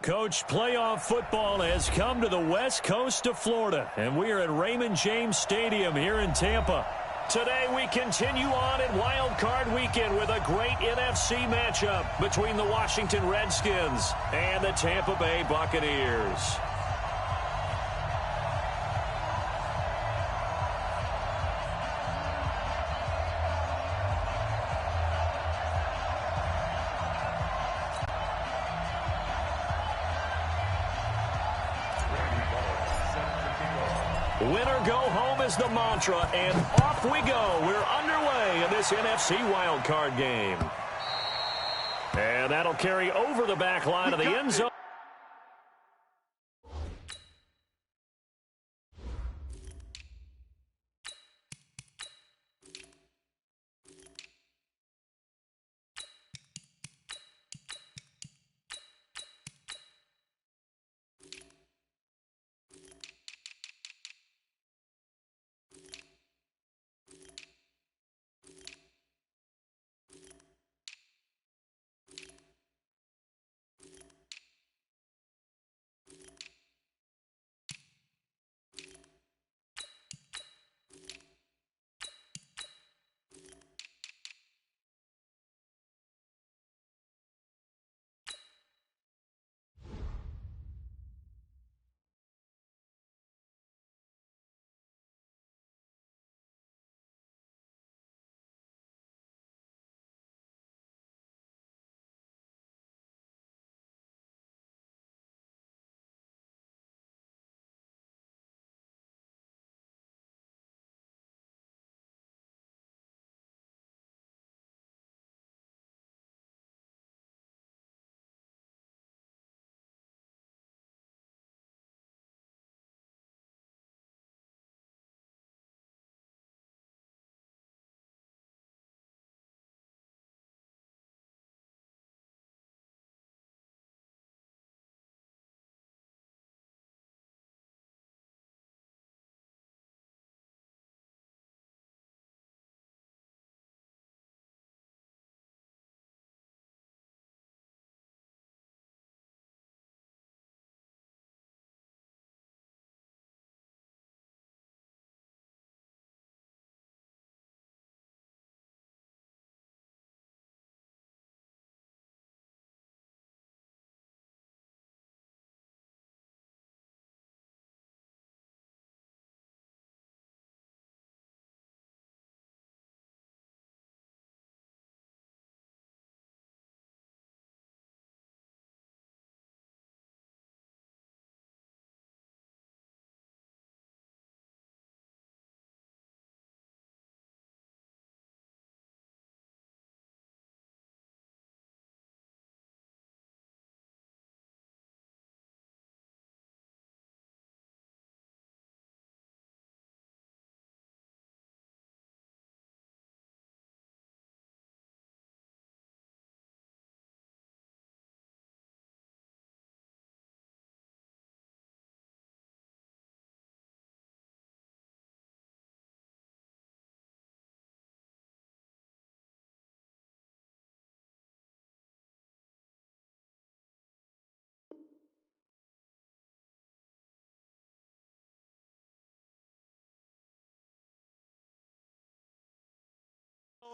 Coach, playoff football has come to the west coast of Florida, and we are at Raymond James Stadium here in Tampa. Today we continue on in Wild Card Weekend with a great NFC matchup between the Washington Redskins and the Tampa Bay Buccaneers. Winner go home is the mantra, and off we go. We're underway in this NFC wildcard game. And that'll carry over the back line of the end zone.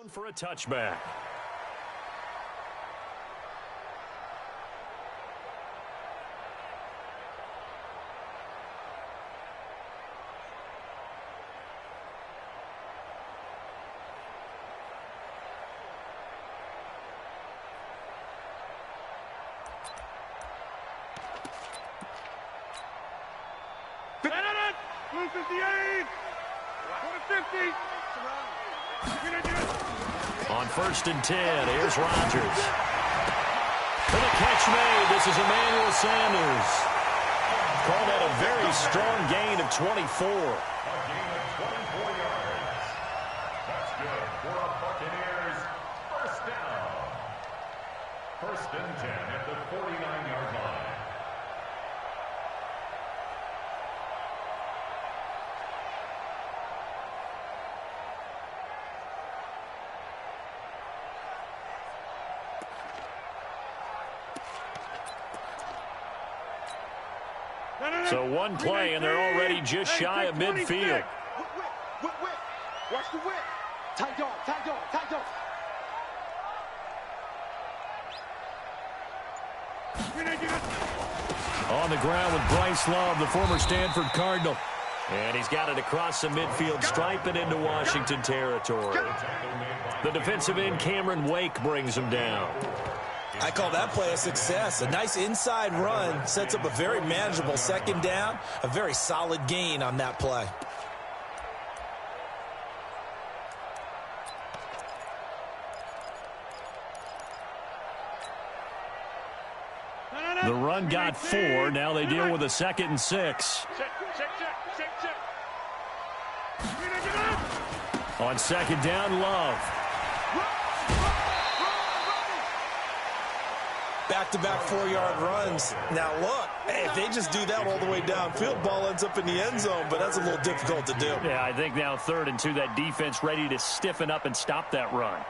For a touchback. Blue 58! 50! On 1st and 10, here's Rodgers. For the catch made, this is Emmanuel Sanders. Called that a very strong gain of 24. A gain of 24 yards. That's good for a Buccaneers first down. 1st and 10 at the 49-yard line. So one play, and they're already just shy of midfield. Watch the whip. Tight dog, tight dog, tight dog. On the ground with Bryce Love, the former Stanford Cardinal. And he's got it across the midfield stripe and into Washington territory. The defensive end, Cameron Wake, brings him down. I call that play a success. A nice inside run sets up a very manageable second down. A very solid gain on that play. The run got 4. Now they deal with a 2nd and 6. On 2nd down, Love. Back-to-back 4-yard runs. Now look, hey, if they just do that all the way downfield, ball ends up in the end zone, but that's a little difficult to do. Yeah, I think now 3rd and 2, that defense ready to stiffen up and stop that run.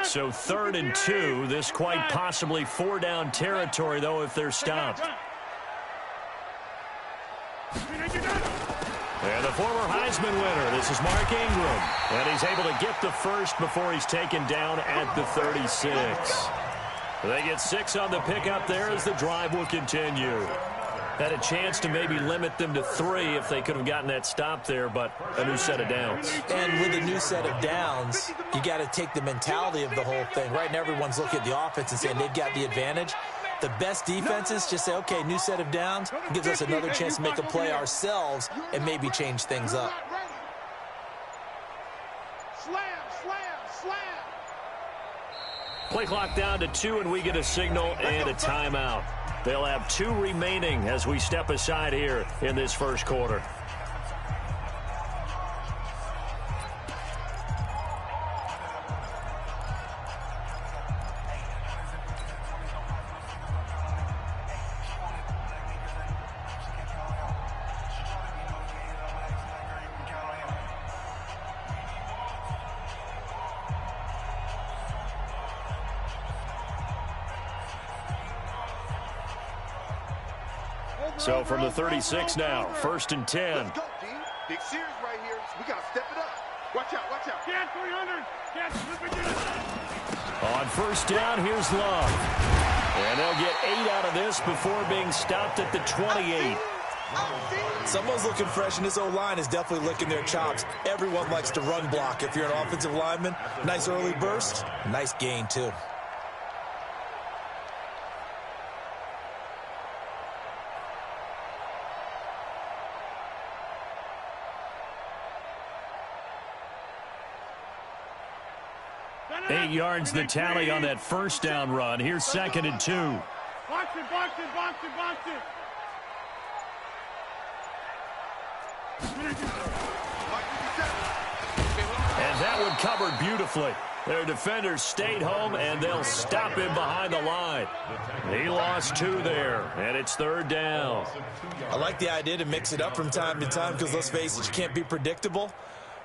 So 3rd and 2, this quite possibly 4-down territory, though, if they're stopped. And the former Heisman winner, this is Mark Ingram. And he's able to get the first before he's taken down at the 36. They get 6 on the pickup there as the drive will continue. Had a chance to maybe limit them to 3 if they could have gotten that stop there, but a new set of downs. And with a new set of downs, you got to take the mentality of the whole thing. Right now, everyone's looking at the offense and saying they've got the advantage. The best defenses just say, okay, new set of downs. It gives us another chance to make a play ourselves and maybe change things up. Slam, slam, slam. Play clock down to 2, and we get a signal and a timeout. They'll have 2 remaining as we step aside here in this first quarter. So from the 36 now, 1st and 10. Let's go, D. Big series right here. We got to step it up. Watch out, watch out. Get 300. On 1st down, here's Love. And they'll get 8 out of this before being stopped at the 28. Someone's looking fresh, and this O-line is definitely licking their chops. Everyone likes to run block. If you're an offensive lineman, nice early burst, nice gain, too. Eight yards the tally on that 1st down run. Here's 2nd and 2. Box it, box it, box it, box it. And that one covered beautifully. Their defenders stayed home, and they'll stop him behind the line. He lost 2 there, and it's 3rd down. I like the idea to mix it up from time to time because, let's face it, you can't be predictable.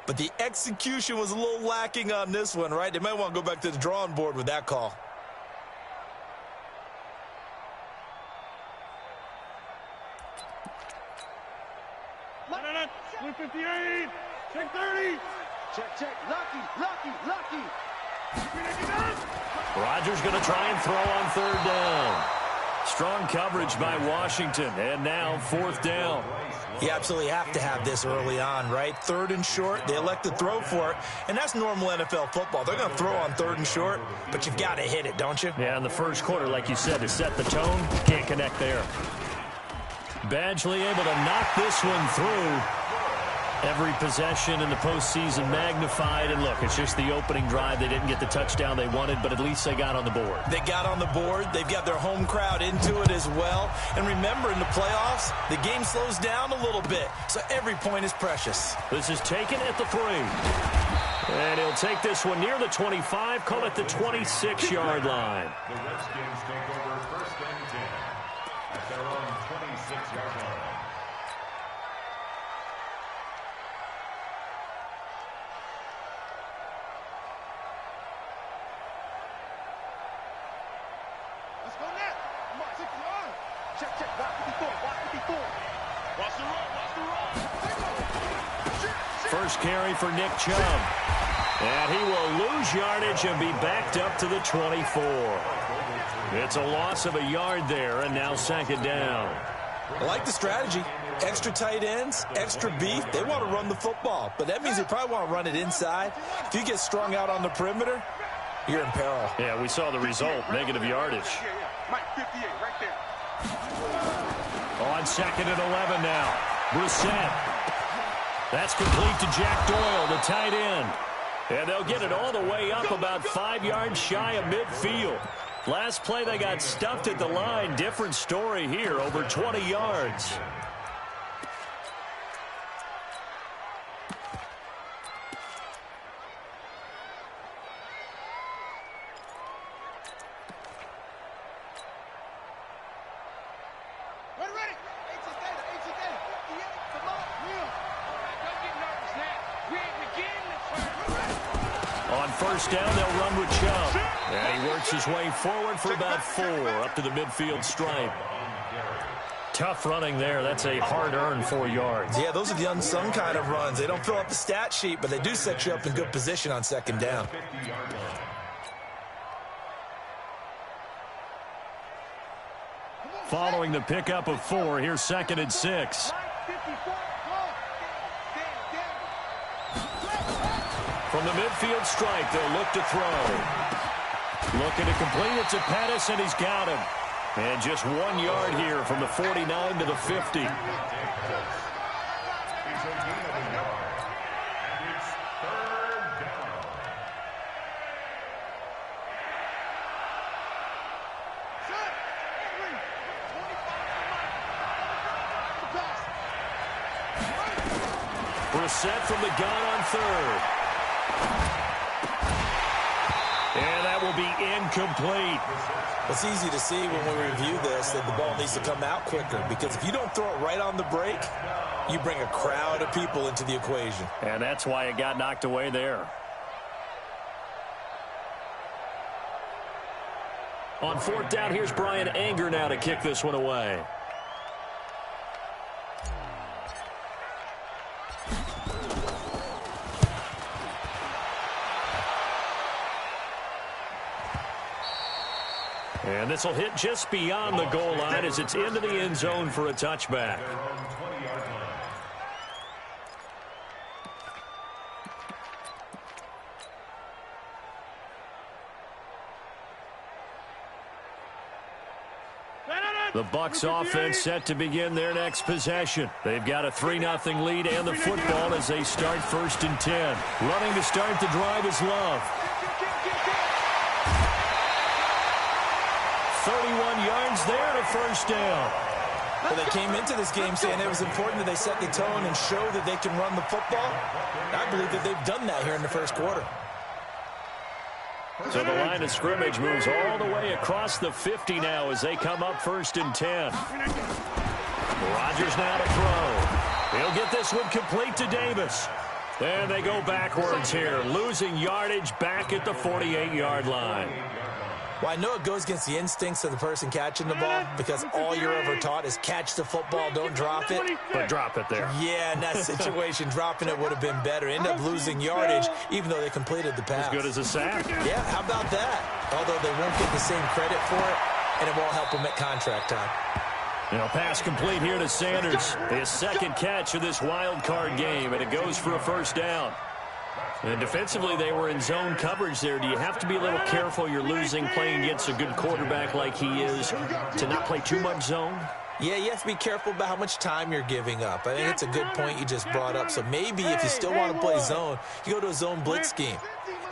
But the execution was a little lacking on this one, right? They might want to go back to the drawing board with that call. Blue 58. Check 30. Check. Lucky. Rodgers going to try and throw on 3rd down. Strong coverage by Washington, and now 4th down. You absolutely have to have this early on, right? 3rd and short, they elect to throw for it, and that's normal NFL football. They're going to throw on 3rd and short, but you've got to hit it, don't you? Yeah, in the first quarter, like you said, to set the tone, can't connect there. Badgley able to knock this one through. Every possession in the postseason magnified, and look, it's just the opening drive. They didn't get the touchdown they wanted, but at least they got on the board. They got on the board. They've got their home crowd into it as well. And remember, in the playoffs, the game slows down a little bit, so every point is precious. This is taken at the 3. And he'll take this one near the 25, call it the 26-yard line. The Redskins take over 1st and 10 at their own 26-yard line. Check, check. Watch 54. Watch 54. Watch the run. Watch the run. First carry for Nick Chubb. And he will lose yardage and be backed up to the 24. It's a loss of a yard there, and now second down. I like the strategy. Extra tight ends, extra beef. They want to run the football, but that means they probably want to run it inside. If you get strung out on the perimeter, you're in peril. Yeah, we saw the result, negative yardage. Mike 58, right there. On second and 11 now. Brissett. That's complete to Jack Doyle, the tight end. And they'll get it all the way up about 5 yards shy of midfield. Last play, they got stuffed at the line. Different story here, over 20 yards. First down, they'll run with Chubb. And he works his way forward for about 4 up to the midfield stripe. Tough running there. That's a hard-earned 4 yards. Yeah, those are the unsung kind of runs. They don't fill up the stat sheet, but they do set you up in good position on second down. Following the pickup of 4, here's second and 6. From the midfield stripe, they'll look to throw. Looking to complete it to Pettis, and he's got him. And just 1 yard here from the 49 to the 50. Brissett from the gun on third. And that will be incomplete. It's easy to see when we review this that the ball needs to come out quicker, because if you don't throw it right on the break, you bring a crowd of people into the equation. And that's why it got knocked away there. On fourth down, here's Brian Anger now to kick this one away. And this will hit just beyond the goal line as it's into the end zone for a touchback. The Bucs offense set to begin their next possession. They've got a 3-0 lead and the football as they start first and 10. Running to start the drive is Love. 31 yards there to first down. Well, they came into this game saying it was important that they set the tone and show that they can run the football. I believe that they've done that here in the first quarter. So the line of scrimmage moves all the way across the 50 now as they come up first and 10. Rodgers now to throw. He'll get this one complete to Davis. And they go backwards here, losing yardage back at the 48-yard line. Well, I know it goes against the instincts of the person catching the ball, because all you're ever taught is catch the football, don't drop it. But drop it there. Yeah, in that situation, dropping it would have been better. End up losing yardage, even though they completed the pass. As good as a sack. Yeah, how about that? Although they won't get the same credit for it, and it won't help them at contract time. Pass complete here to Sanders. His second catch of this wild card game, and it goes for a first down. And defensively, they were in zone coverage there. Do you have to be a little careful? You're losing playing against a good quarterback like he is to not play too much zone? Yeah, you have to be careful about how much time you're giving up. I think it's a good point you just brought up. So maybe if you still want to play zone, you go to a zone blitz scheme.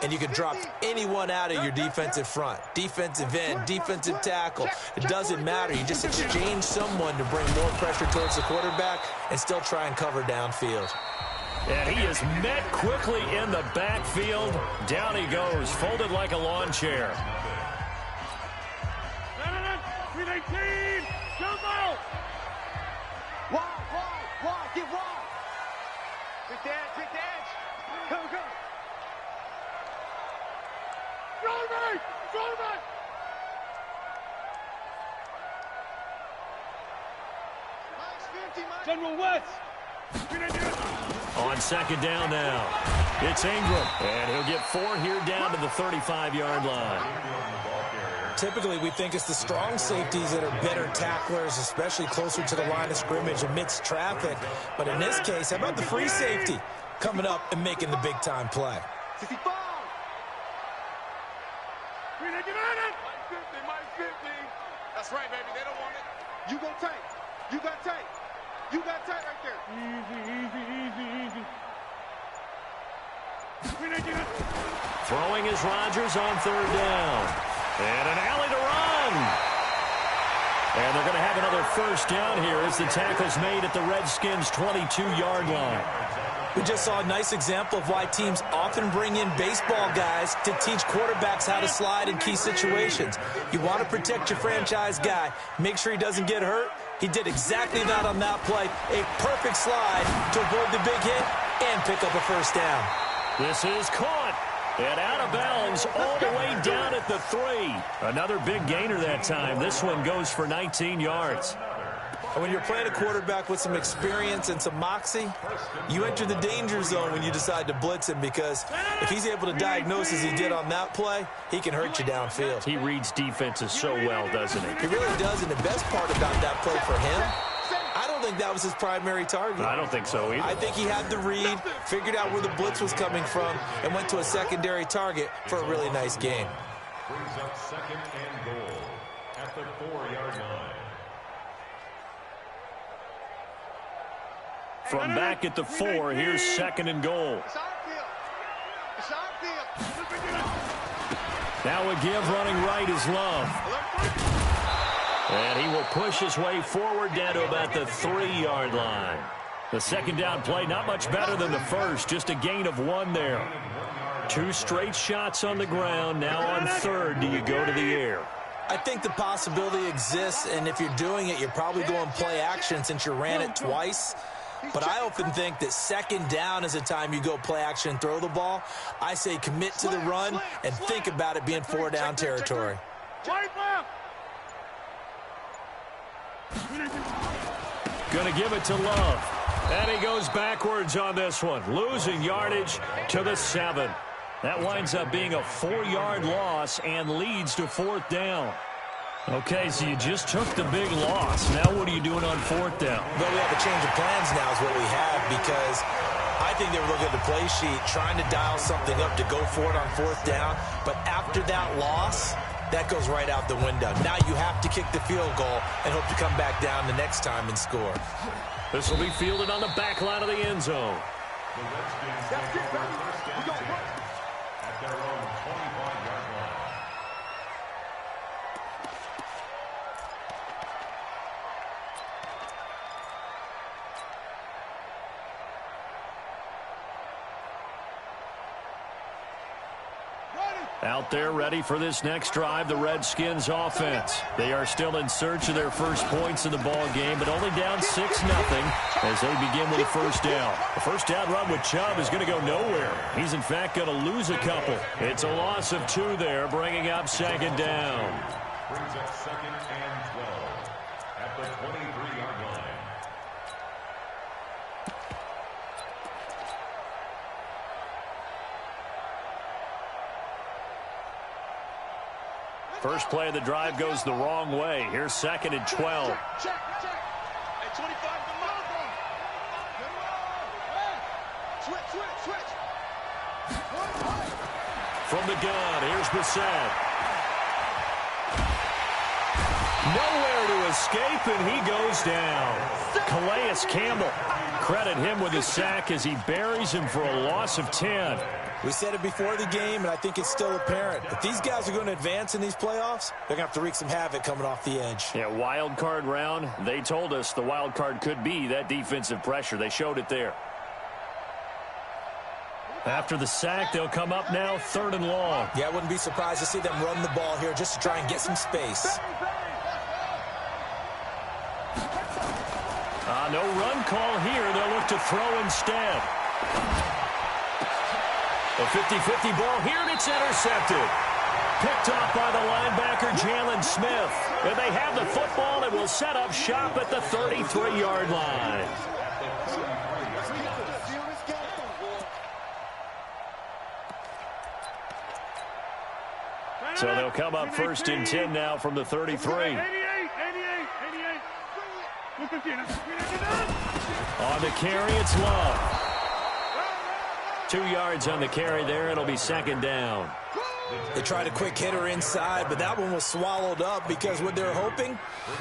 And you can drop anyone out of your defensive front. Defensive end, defensive tackle. It doesn't matter. You just exchange someone to bring more pressure towards the quarterback and still try and cover downfield. And he is met quickly in the backfield. Down he goes, folded like a lawn chair. Jump out! Wide, get wide. Big dance. Come. Throw me! General West. On second down now, it's Ingram, and he'll get 4 here down to the 35-yard line. Typically, we think it's the strong safeties that are better tacklers, especially closer to the line of scrimmage amidst traffic. But in this case, how about the free safety coming up and making the big-time play? 65. That's right, baby. They don't want it. You go tight. You got tight. You got tight right there. Easy. Throwing is Rodgers on third down. And an alley to run. And they're going to have another first down here as the tackle's made at the Redskins' 22-yard line. We just saw a nice example of why teams often bring in baseball guys to teach quarterbacks how to slide in key situations. You want to protect your franchise guy. Make sure he doesn't get hurt. He did exactly that on that play. A perfect slide to avoid the big hit and pick up a first down. This is caught. And out of bounds all the way down at the 3. Another big gainer that time. This one goes for 19 yards. And when you're playing a quarterback with some experience and some moxie, you enter the danger zone when you decide to blitz him, because if he's able to diagnose as he did on that play, he can hurt you downfield. He reads defenses so well, doesn't he? He really does, and the best part about that play for him, I don't think that was his primary target. I don't think so either. I think he had the read, figured out where the blitz was coming from, and went to a secondary target for a really nice gain. Brings up second and goal at the 4-yard line. From back at the 4, here's second and goal. Now a give running right is Love. And he will push his way forward down to about the 3-yard line. The second down play, not much better than the first, just a gain of 1 there. 2 straight shots on the ground. Now on third, do you go to the air? I think the possibility exists, and if you're doing it, you're probably going play action since you ran it twice. But I often think that second down is the time you go play action and throw the ball. I say commit to the run and think about it being 4-down territory. Going to give it to Love. And he goes backwards on this one, losing yardage to the 7. That winds up being a 4-yard loss and leads to 4th down. Okay, so you just took the big loss. Now what are you doing on 4th down? Well, we have a change of plans now is what we have, because I think they were looking at the play sheet, trying to dial something up to go for it on 4th down. But after that loss, that goes right out the window. Now you have to kick the field goal and hope to come back down the next time and score. This will be fielded on the back line of the end zone. The Redskins take over first and 10 at their own 25-yard line. Out there ready for this next drive, the Redskins offense. They are still in search of their first points in the ball game, but only down 6-0 as they begin with a first down. The first down run with Chubb is going to go nowhere. He's, in fact, going to lose a couple. It's a loss of 2 there, bringing up second down. Brings up second and 12 at the 23-yard line. First play of the drive goes the wrong way. Here's second and 12. Check. Hey, 25 to Switch. From the gun, here's Brissett. Nowhere to escape, and he goes down. Calais Campbell, credit him with a sack as he buries him for a loss of 10. We said it before the game, and I think it's still apparent. If these guys are going to advance in these playoffs, they're going to have to wreak some havoc coming off the edge. Yeah, wild card round. They told us the wild card could be that defensive pressure. They showed it there. After the sack, they'll come up now 3rd and long. Yeah, I wouldn't be surprised to see them run the ball here just to try and get some space. No run call here. They'll look to throw instead. A 50-50 ball here, and it's intercepted. Picked off by the linebacker, Jalen Smith. And they have the football, and we'll will set up shop at the 33-yard line. So they'll come up 1st and 10 now from the 33. On the carry, it's Love. 2 yards on the carry there. It'll be 2nd down. They tried a quick hitter inside, but that one was swallowed up because what they're hoping,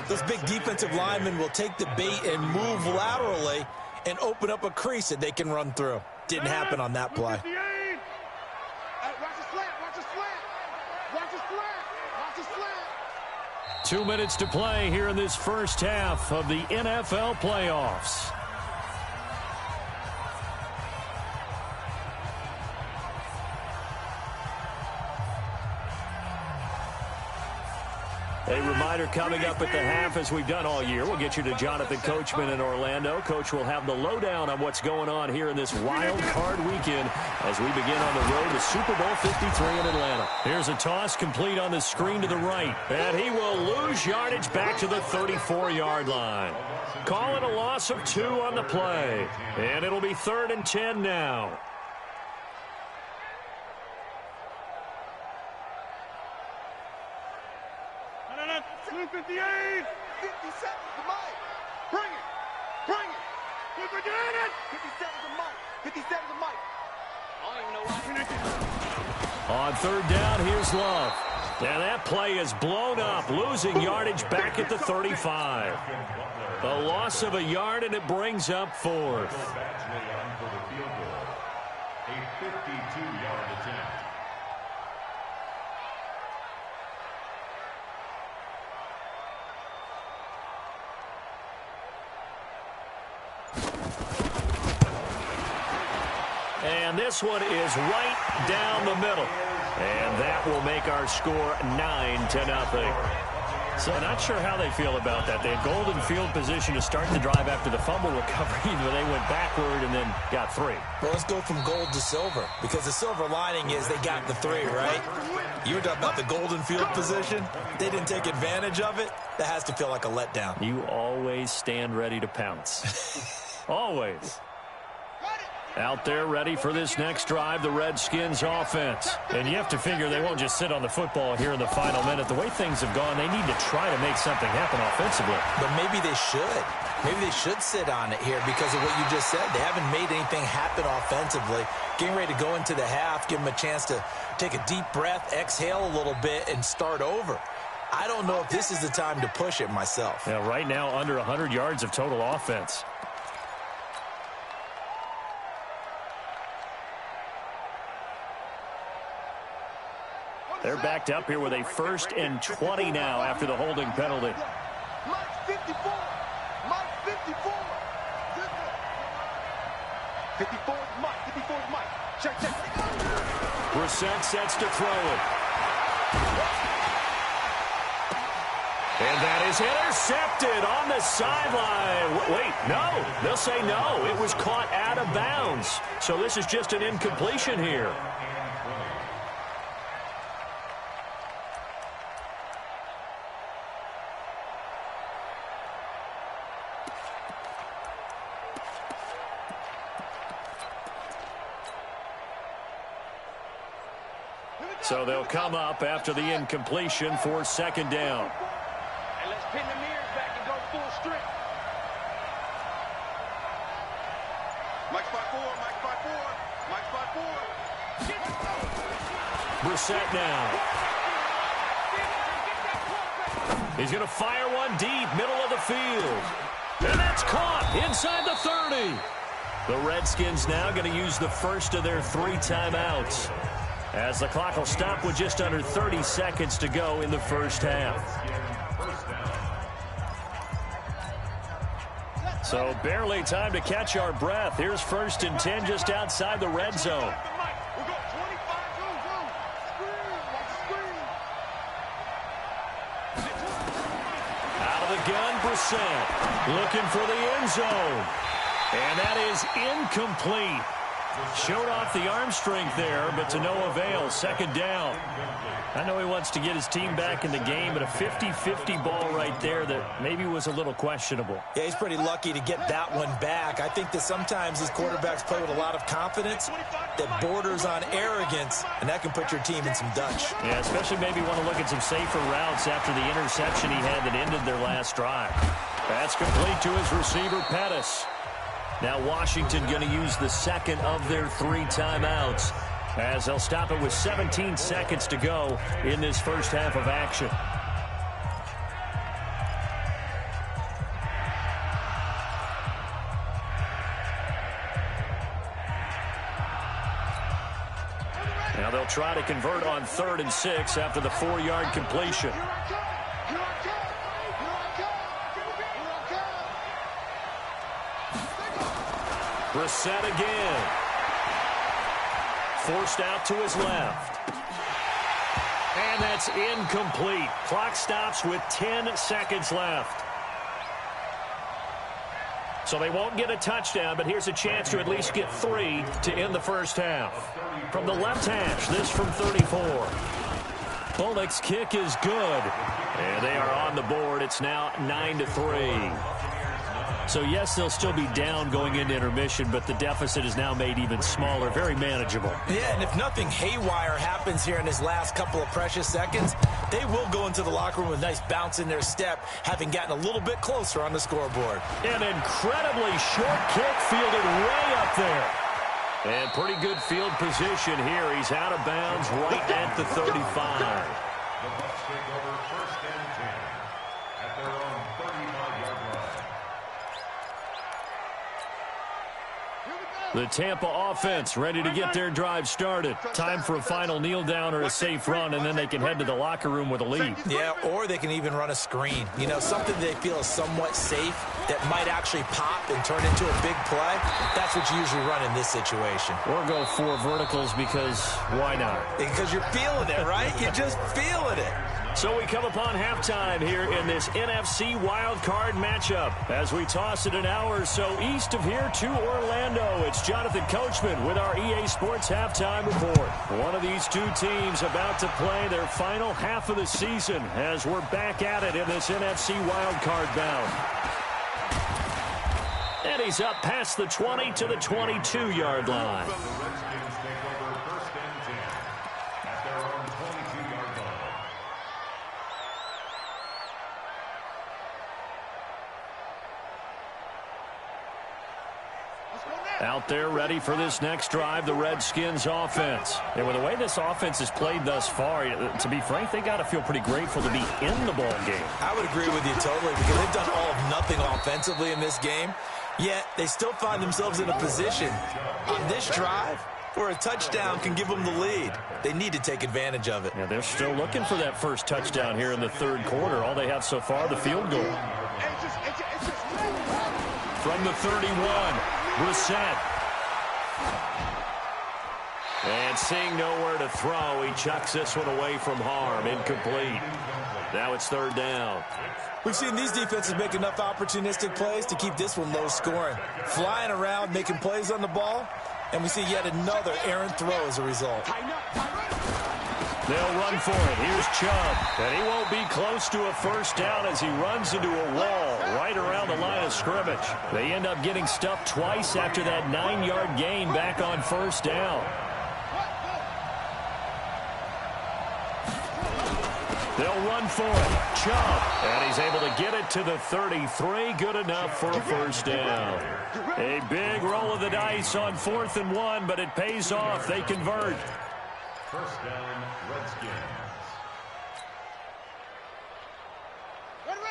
those big defensive linemen will take the bait and move laterally and open up a crease that they can run through. Didn't happen on that play. 2 minutes to play here in this first half of the NFL playoffs. A reminder coming up at the half, as we've done all year. We'll get you to Jonathan Coachman in Orlando. Coach will have the lowdown on what's going on here in this wild card weekend as we begin on the road to Super Bowl 53 in Atlanta. Here's a toss complete on the screen to the right. And he will lose yardage back to the 34-yard line. Call it a loss of 2 on the play. And it'll be 3rd and 10 now. Blue 58. 50 seconds to Mike. Bring it. Bring it. Look at it. 50 seconds to Mike. 50 seconds to Mike. I don't even know why. On 3rd down, here's Love. And that play is blown up, losing yardage back at the 35. A loss of a yard, and it brings up 4th. A 52-yard attempt. And this one is right down the middle. And that will make our score 9-0. So not sure how they feel about that. They had golden field position to start the drive after the fumble recovery, but they went backward and then got 3. Well, let's go from gold to silver, because the silver lining is they got the 3, right? You were talking about the golden field position. They didn't take advantage of it. That has to feel like a letdown. You always stand ready to pounce. Always. Out there ready for this next drive, the Redskins offense. And you have to figure they won't just sit on the football here in the final minute. The way things have gone, they need to try to make something happen offensively. But maybe they should. Maybe they should sit on it here because of what you just said. They haven't made anything happen offensively. Getting ready to go into the half, give them a chance to take a deep breath, exhale a little bit, and start over. I don't know if this is the time to push it myself. Yeah, right now under 100 yards of total offense. They're backed up here with a 1st and 20 now after the holding penalty. Mike 54. Mike 54. 54 is Mike. 54 is Mike. Check. Brissett sets to throw it. And that is intercepted on the sideline. Wait, no. They'll say no. It was caught out of bounds. So this is just an incompletion here. So they'll come up after the incompletion for 2nd down. And let's pin the mirrors back and go full strength. Mike's by 4. Mike's by 4. Mike's by 4. Brissett now. He's going to fire one deep, middle of the field. And that's caught inside the 30. The Redskins now going to use the first of their 3 timeouts, as the clock will stop with just under 30 seconds to go in the first half. So barely time to catch our breath. Here's 1st and 10 just outside the red zone. Out of the gun, Brissett looking for the end zone. And that is incomplete. Showed off the arm strength there, but to no avail. Second down. I know he wants to get his team back in the game, but a 50-50 ball right there that maybe was a little questionable. Yeah, he's pretty lucky to get that one back. I think that sometimes these quarterbacks play with a lot of confidence that borders on arrogance, and that can put your team in some Dutch. Yeah, especially maybe want to look at some safer routes after the interception he had that ended their last drive. Pass complete to his receiver, Pettis. Now Washington going to use the second of their 3 timeouts, as they'll stop it with 17 seconds to go in this first half of action. Now they'll try to convert on 3rd and 6 after the 4-yard completion. Brissett again. Forced out to his left. And that's incomplete. Clock stops with 10 seconds left. So they won't get a touchdown, but here's a chance to at least get 3 to end the first half. From the left hash, this from 34. Bullock's kick is good. And they are on the board. It's now 9-3. So, yes, they'll still be down going into intermission, but the deficit is now made even smaller, very manageable. Yeah, and if nothing haywire happens here in his last couple of precious seconds, they will go into the locker room with a nice bounce in their step, having gotten a little bit closer on the scoreboard. An incredibly short kick fielded way up there. And pretty good field position here. He's out of bounds right at the 35. The Bucs take over 1st and 10 at their own 35-yard line. The Tampa offense ready to get their drive started. Time for a final kneel down or a safe run, and then they can head to the locker room with a lead. Yeah, or they can even run a screen. You know, something they feel is somewhat safe that might actually pop and turn into a big play. That's what you usually run in this situation. Or go 4 verticals because why not? Because you're feeling it, right? You're just feeling it. So we come upon halftime here in this NFC wild card matchup as we toss it an hour or so east of here to Orlando. It's Jonathan Coachman with our EA Sports halftime report. One of these 2 teams about to play their final half of the season as we're back at it in this NFC wild card bout. And he's up past the 20 to the 22-yard line. Out there ready for this next drive, the Redskins offense. And with the way this offense has played thus far, to be frank, they got to feel pretty grateful to be in the ball game. I would agree with you totally because they've done all of nothing offensively in this game, yet they still find themselves in a position on this drive where a touchdown can give them the lead. They need to take advantage of it. Yeah, they're still looking for that first touchdown here in the 3rd quarter. All they have so far, the field goal. From the 31. Brissett. And seeing nowhere to throw, he chucks this one away from harm. Incomplete. Now it's 3rd down. We've seen these defenses make enough opportunistic plays to keep this one low scoring. Flying around, making plays on the ball, and we see yet another errant throw as a result. They'll run for it. Here's Chubb. And he won't be close to a first down as he runs into a wall right around the line of scrimmage. They end up getting stuffed twice after that 9-yard gain back on 1st down. They'll run for it. Chubb. And he's able to get it to the 33. Good enough for a first down. A big roll of the dice on 4th and 1, but it pays off. They convert. First down, Redskins.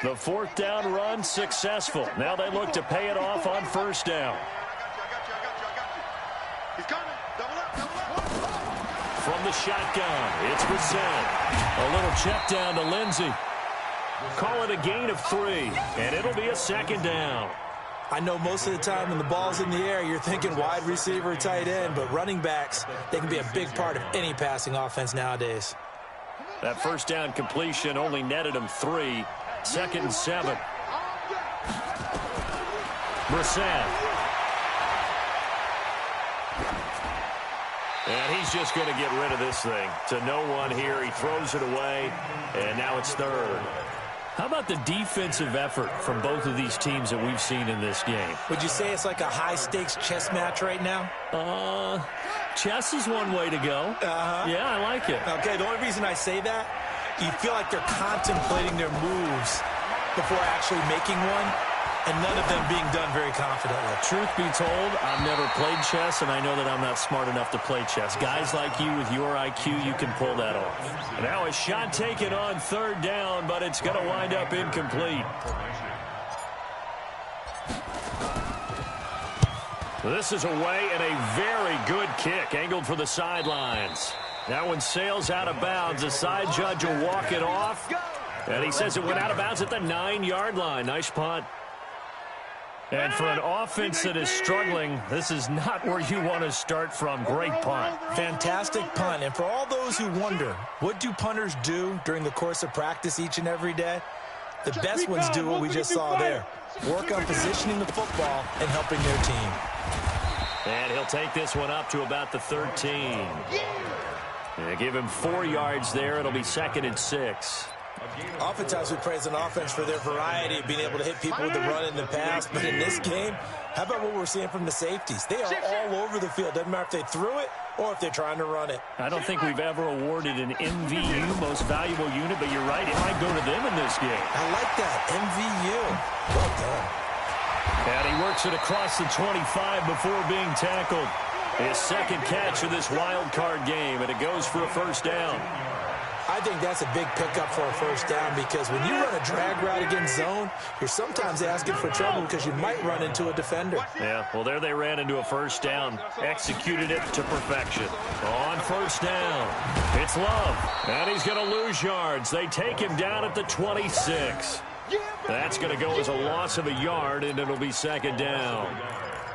The 4th down run successful. Now they look to pay it off on 1st down. From the shotgun, it's Brissett. A little check down to Lindsey. Call it a gain of 3, and it'll be a 2nd down. I know most of the time when the ball's in the air, you're thinking wide receiver, tight end, but running backs, they can be a big part of any passing offense nowadays. That first down completion only netted him 3. 2nd and 7. Brissett. And he's just going to get rid of this thing. To no one here. He throws it away, and now it's third. How about the defensive effort from both of these teams that we've seen in this game? Would you say it's like a high-stakes chess match right now? Chess is one way to go. Yeah, I like it. Okay, the only reason I say that, you feel like they're contemplating their moves before actually making one, and none of them being done very confidently. Truth be told, I've never played chess, and I know that I'm not smart enough to play chess. Guys like you with your IQ, you can pull that off. Now a shot taken on third down, but it's going to wind up incomplete. This is away and a very good kick, angled for the sidelines. That one sails out of bounds. The side judge will walk it off, and he says it went out of bounds at the 9-yard line. Nice punt. And for an offense that is struggling, this is not where you want to start from. Great punt. Fantastic punt. And for all those who wonder, what do punters do during the course of practice each and every day? The best ones do what we just saw there. Work on positioning the football and helping their team. And he'll take this one up to about the 13. And give him 4 yards there. It'll be 2nd and 6. Oftentimes we praise an offense for their variety of being able to hit people with the run in the pass. But in this game, how about what we're seeing from the safeties? They are all over the field. Doesn't matter if they threw it or if they're trying to run it. I don't think we've ever awarded an MVU, most valuable unit, but you're right. It might go to them in this game. I like that. MVU. Well done. And he works it across the 25 before being tackled. His second catch of this wild card game, and it goes for a first down. I think that's a big pickup for a first down because when you run a drag route against zone, you're sometimes asking for trouble because you might run into a defender. Yeah, well, there they ran into a first down. Executed it to perfection. On first down, it's Love. And he's going to lose yards. They take him down at the 26. That's going to go as a loss of a yard, and it'll be 2nd down.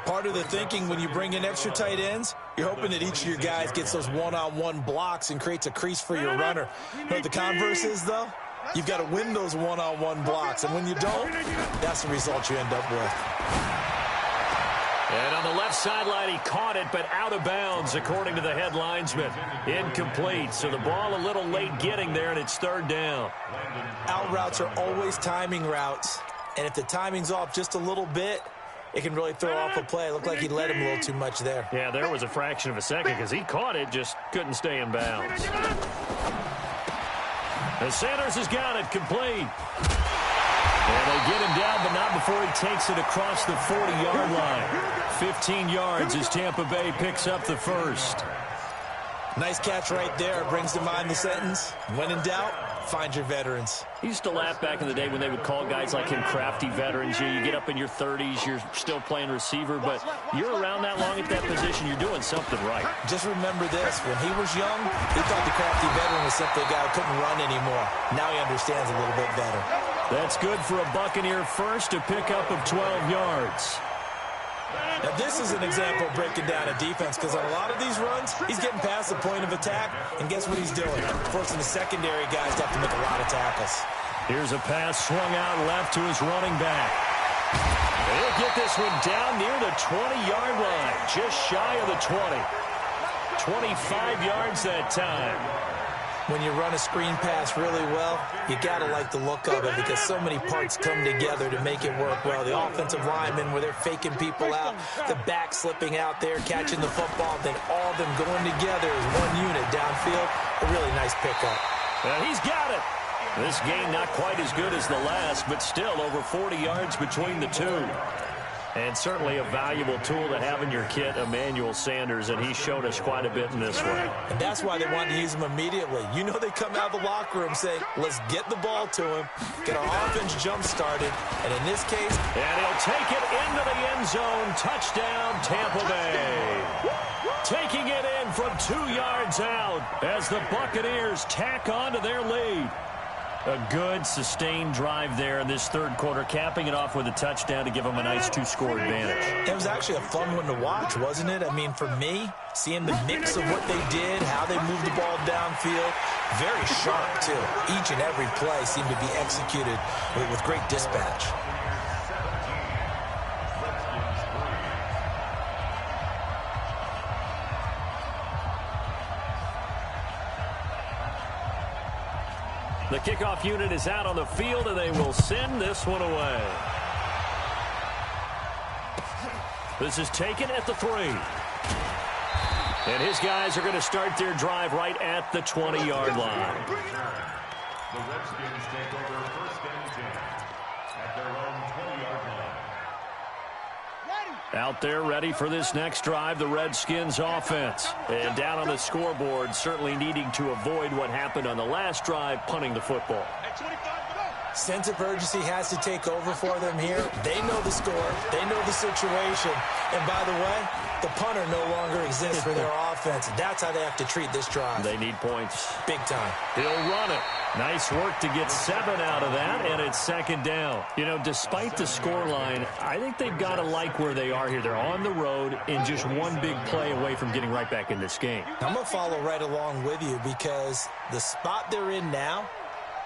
Part of the thinking when you bring in extra tight ends, you're hoping that each of your guys gets those one-on-one blocks and creates a crease for your runner. You know what the converse is, though? You've got to win those one-on-one blocks, and when you don't, that's the result you end up with. And on the left sideline, he caught it, but out of bounds, according to the head linesman. Incomplete, so the ball a little late getting there, and it's 3rd down. Out routes are always timing routes, and if the timing's off just a little bit, it can really throw off a play. It looked like he led him a little too much there. Yeah, there was a fraction of a second because he caught it, just couldn't stay in bounds. And Sanders has got it complete. And they get him down, but not before he takes it across the 40-yard line. 15 yards as Tampa Bay picks up the first. Nice catch right there. Brings to mind the sentence, when in doubt, find your veterans. He used to laugh back in the day when they would call guys like him crafty veterans. You get up in your 30s, you're still playing receiver, but you're around that long at that position, you're doing something right. Just remember this, when he was young, he thought the crafty veteran was simply a guy who couldn't run anymore. Now he understands a little bit better. That's good for a Buccaneer first, a pickup of 12 yards. Now, this is an example of breaking down a defense because on a lot of these runs, he's getting past the point of attack, and guess what he's doing? Forcing the secondary guys to have to make a lot of tackles. Here's a pass swung out left to his running back. He'll get this one down near the 20-yard line, just shy of the 20. 25 yards that time. When you run a screen pass really well, you got to like the look of it because so many parts come together to make it work well. The offensive linemen, where they're faking people out, the back slipping out there, catching the football, then all of them going together as one unit downfield. A really nice pickup. He's got it. This game not quite as good as the last, but still over 40 yards between the two. And certainly a valuable tool to have in your kit, Emmanuel Sanders, and he showed us quite a bit in this one. And that's why they wanted to use him immediately. You know they come out of the locker room saying, let's get the ball to him, get our offense jump-started, and in this case... And he'll take it into the end zone. Touchdown, Tampa Bay. Taking it in from 2 yards out as the Buccaneers tack on to their lead. A good, sustained drive there in this third quarter, capping it off with a touchdown to give them a nice 2-score advantage. It was actually a fun one to watch, wasn't it? I mean, for me, seeing the mix of what they did, how they moved the ball downfield, very sharp, too. Each and every play seemed to be executed with great dispatch. kickoff unit is out on the field, and they will send this one away. This is taken at the 3. And his guys are going to start their drive right at the 20-yard line. The Redskins take over first and 10 at their own 20-yard line. Out there ready for this next drive, the Redskins offense. And down on the scoreboard, certainly needing to avoid what happened on the last drive, punting the football. Sense of urgency has to take over for them here. They know the score. They know the situation. And by the way, the punter no longer exists for their offense. That's how they have to treat this drive. They need points. Big time. He'll run it. Nice work to get 7 out of that, and it's second down. You know, despite the scoreline, I think they've got to like where they are here. They're on the road and just one big play away from getting right back in this game. I'm going to follow right along with you because the spot they're in now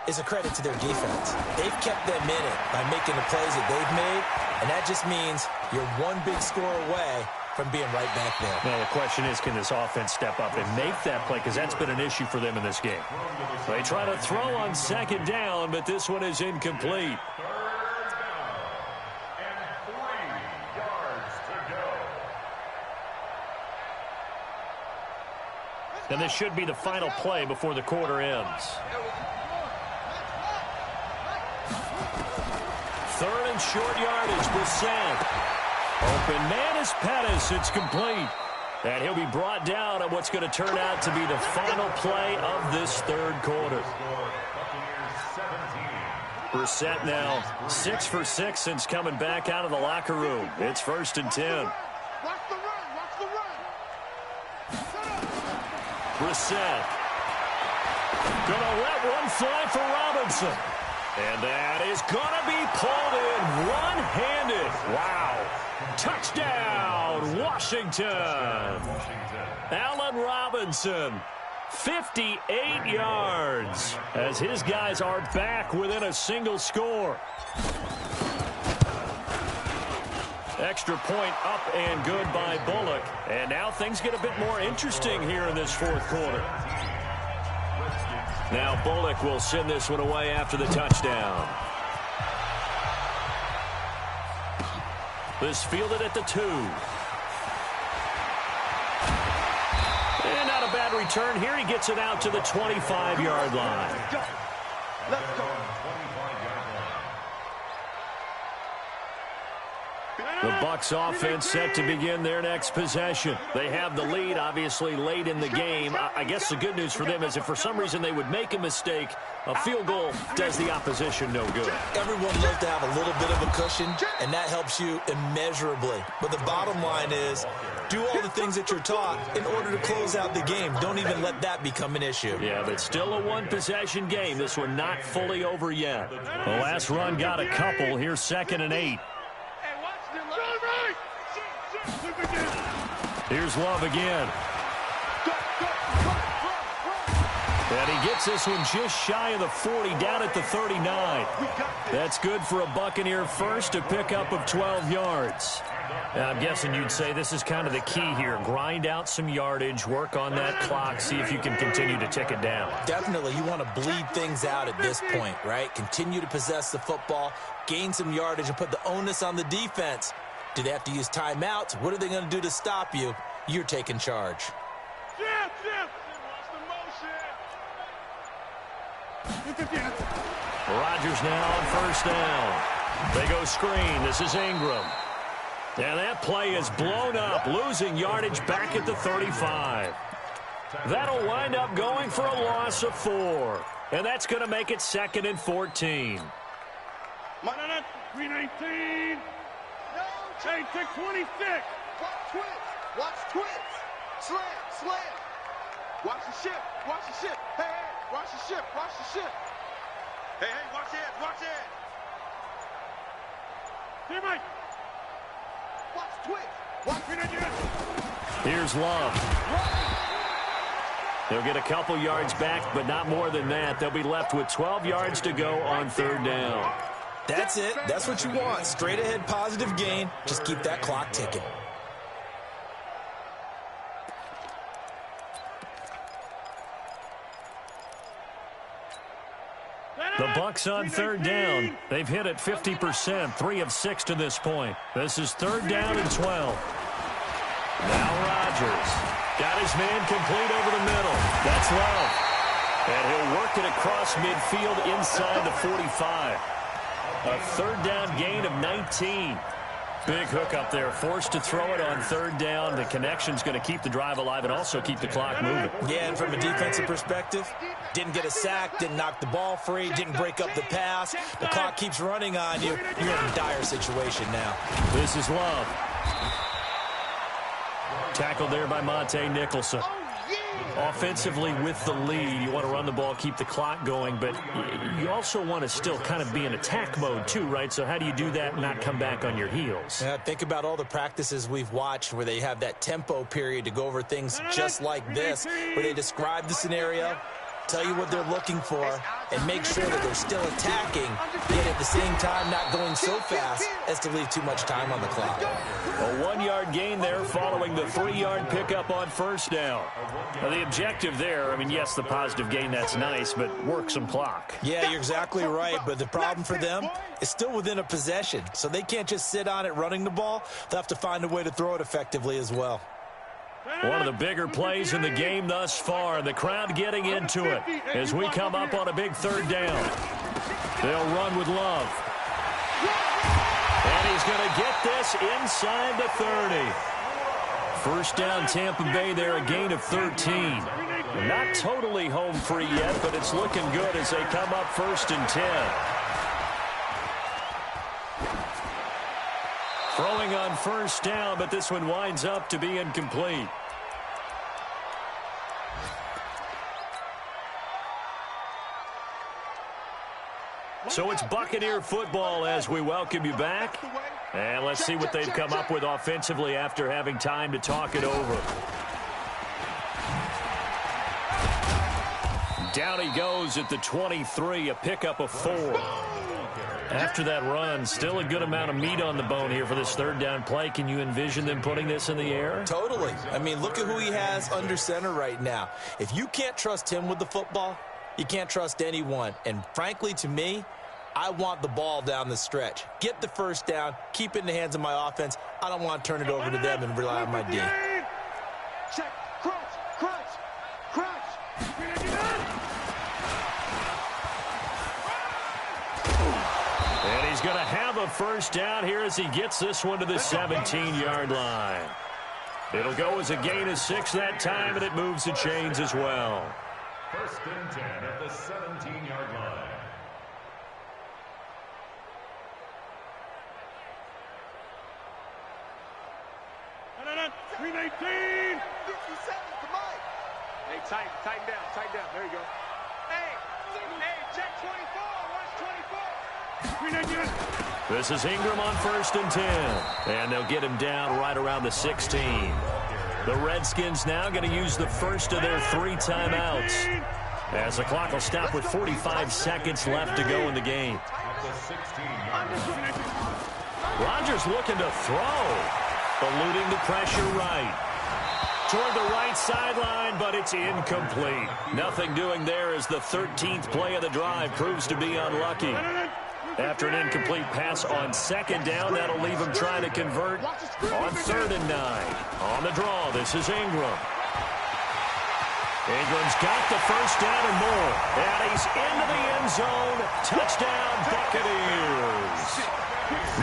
is a credit to their defense. They've kept them in it by making the plays that they've made, and that just means you're one big score away from being right back there. Now, the question is, can this offense step up and make that play? Because that's been an issue for them in this game. They try to throw on second down, but this one is incomplete. Third down and 3 yards to go. And this should be the final play before the quarter ends. 3rd and short yardage, Brissett. Open man is Pettis. It's complete. And he'll be brought down on what's going to turn out to be the final play of this third quarter. Brissett now 6 for 6 since coming back out of the locker room. It's 1st and 10. Watch the run. Watch the run. Brissett. Gonna let one fly for Robinson. And that is gonna be pulled in one-handed. Wow. Touchdown, Washington. Allen Robinson, 58 yards, as his guys are back within a single score. Extra point up and good by Bullock. And now things get a bit more interesting here in this fourth quarter. Now Bullock will send this one away after the touchdown. This fielded at the 2. And not a bad return here. He gets it out to the 25-yard line. Let's go. The Bucs offense set to begin their next possession. They have the lead, obviously, late in the game. I guess the good news for them is if for some reason they would make a mistake, a field goal does the opposition no good. Everyone loves to have a little bit of a cushion, and that helps you immeasurably. But the bottom line is, do all the things that you're taught in order to close out the game. Don't even let that become an issue. Yeah, but still a one-possession game. This one not fully over yet. The last run got a couple. Here's 2nd and 8. Here's Love again. And he gets this one just shy of the 40, down at the 39. That's good for a Buccaneer first, a pickup of 12 yards. Now, I'm guessing you'd say this is kind of the key here. Grind out some yardage, work on that clock, see if you can continue to tick it down. Definitely, you want to bleed things out at this point, right? Continue to possess the football, gain some yardage, and put the onus on the defense. Do they have to use timeouts? What are they going to do to stop you? You're taking charge. Rodgers now on 1st down. They go screen. This is Ingram. And that play is blown up, losing yardage back at the 35. That'll wind up going for a loss of 4. And that's going to make it 2nd and 14. 319. Hey, take 26. Watch twist. Watch twist. Slam, slam. Watch the ship. Watch the ship. Hey, hey, watch the ship. Watch the ship. Hey, hey, watch it. Watch it. Teammate. Watch twist. Watch it. Here's Love. They'll get a couple yards back, but not more than that. They'll be left with 12 yards to go on 3rd down. That's it. That's what you want. Straight ahead positive gain. Just keep that clock ticking. Bucs on third down. They've hit it 50%, 3 of 6 to this point. This is third down and 12. Now Rodgers got his man complete over the middle. That's Love. And he'll work it across midfield inside the 45. A third down gain of 19. Big hook up there, forced to throw it on third down. The connection's going to keep the drive alive and also keep the clock moving. Yeah, and from a defensive perspective, didn't get a sack, didn't knock the ball free, didn't break up the pass. The clock keeps running on you. You're in a dire situation now. This is Love. Tackled there by Monte Nicholson. Offensively with the lead, you want to run the ball, keep the clock going, but you also want to still kind of be in attack mode too, right? So how do you do that and not come back on your heels? Yeah, think about all the practices we've watched where they have that tempo period to go over things just like this, where they describe the scenario, tell you what they're looking for, and make sure that they're still attacking, yet at the same time not going so fast as to leave too much time on the clock. A 1-yard gain there following the 3-yard pickup on first down. Now, the objective there, I mean, yes, the positive gain, that's nice, but work some clock. Yeah, you're exactly right, but the problem for them is still within a possession, so they can't just sit on it running the ball. They'll have to find a way to throw it effectively as well. One of the bigger plays in the game thus far. The crowd getting into it as we come up on a big third down. They'll run with Love. And he's going to get this inside the 30. First down Tampa Bay there, a gain of 13. Not totally home free yet, but it's looking good as they come up first and 10. Throwing on first down, but this one winds up to be incomplete. So it's Buccaneer football as we welcome you back. And let's see what they've come up with offensively after having time to talk it over. Down he goes at the 23, a pickup of 4. After that run, still a good amount of meat on the bone here for this third down play. Can you envision them putting this in the air? Totally. I mean, look at who he has under center right now. If you can't trust him with the football, you can't trust anyone. And frankly, to me, I want the ball down the stretch. Get the first down, keep it in the hands of my offense. I don't want to turn it over to them and rely on my D. Check, crunch, crunch, crunch. And he's going to have a first down here as he gets this one to the 17-yard line. It'll go as a gain of 6 that time, and it moves the chains as well. First and 10 at the 17-yard line. Green 18. 57 to Mike. Hey, tighten down. There you go. Hey, check 24. Where's 24? This is Ingram on first and 10. And they'll get him down right around the 16. The Redskins now going to use the first of their 3 timeouts, as the clock will stop with 45 seconds left to go in the game. Rodgers looking to throw. Eluding the pressure right. Toward the right sideline, but it's incomplete. Nothing doing there as the 13th play of the drive proves to be unlucky. After an incomplete pass on second down, that'll leave him trying to convert on 3rd and 9. On the draw, this is Ingram. Ingram's got the first down and more. And he's into the end zone. Touchdown, Buccaneers.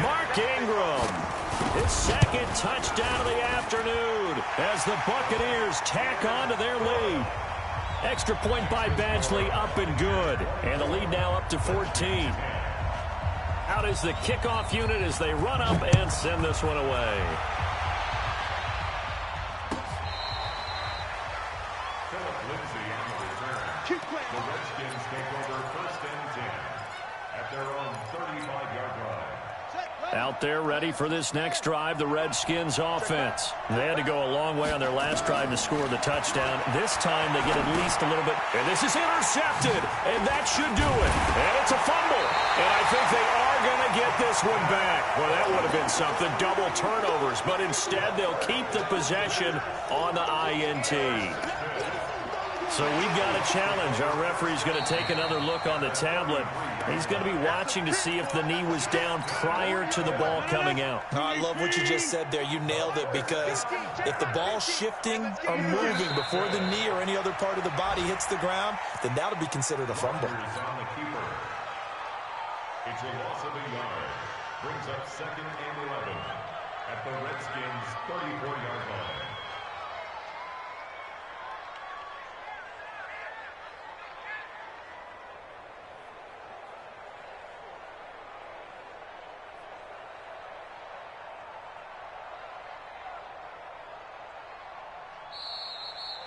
Mark Ingram. His second touchdown of the afternoon as the Buccaneers tack on to their lead. Extra point by Badgley, up and good. And the lead now up to 14. Out is the kickoff unit as they run up and send this one away. The Redskins take over first and 10 at their own 35-yard line. Out there ready for this next drive, the Redskins offense. They had to go a long way on their last drive to score the touchdown. This time they get at least a little bit. And this is intercepted, and that should do it. And it's a fumble. And I think they are going to get this one back. Well, that would have been something, double turnovers. But instead, they'll keep the possession on the INT. So we've got a challenge. Our referee's going to take another look on the tablet. He's going to be watching to see if the knee was down prior to the ball coming out. Oh, I love what you just said there. You nailed it, because if the ball's shifting or moving before the knee or any other part of the body hits the ground, then that'll be considered a fumble. It's a loss of a yard. Brings up 2nd and 11 at the Redskins' 34-yard line.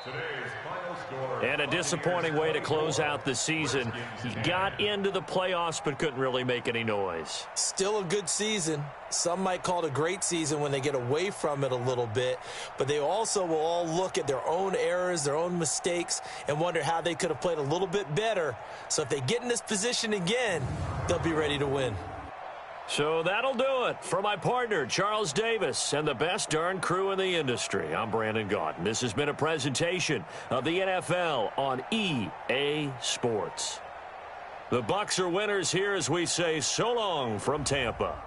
Today's final score. And a disappointing way to close out the season. He got into the playoffs but couldn't really make any noise. Still a good season. Some might call it a great season when they get away from it a little bit, but they also will all look at their own errors, their own mistakes, and wonder how they could have played a little bit better. So if they get in this position again, they'll be ready to win. So that'll do it. For my partner, Charles Davis, and the best darn crew in the industry, I'm Brandon Gaudin. This has been a presentation of the NFL on EA Sports. The Bucs are winners here as we say so long from Tampa.